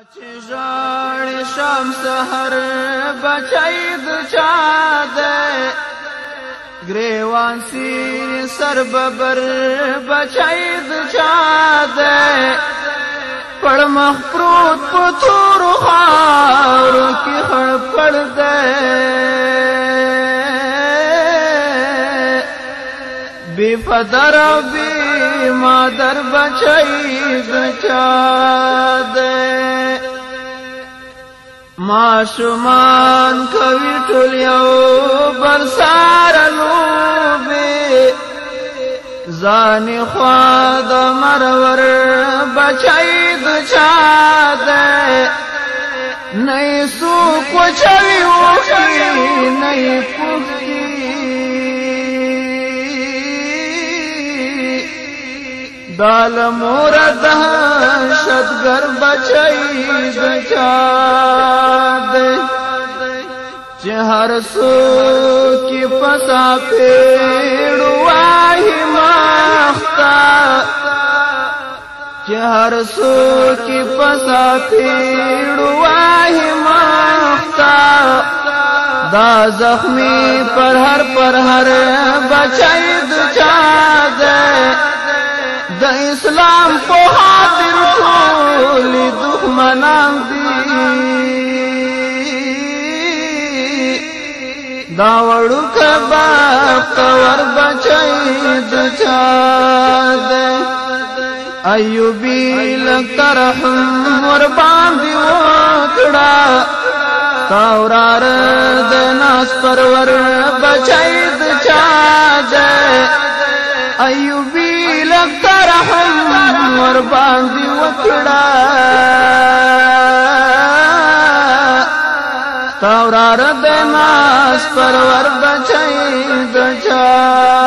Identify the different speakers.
Speaker 1: ژړ شمس هر بچی د چا دی ګریوان سی سر ببر بچی د چا دی پړ مخ پروت په تورو خاورو کې خړ پړ دی بی فدر او بی مادر بچی د چا دی معصومان کوي ټول یو بل سره لوبي ځان خوا د مرور بچی د چا دی نه څوک چوي وکړي نه پوښتي دال مور دهشتګر بچی د چا دی چې هر څوک یې په ساپېړو وایي مخته چې هر څوک یې په ساپېړو وایي مخته دا زخمي پر هر بچی د چا دی د اسلام په خاطر ټول دښمنان دي دا وړوکه بختور بچی د چا دی ایوبي لږ ترحم ور باندې وکړه تا وراره د ناس پرور بچی د چا دی ایوبي لږ ترحم ور باندې وکړه تا وراره د ناس پرور بچی د چا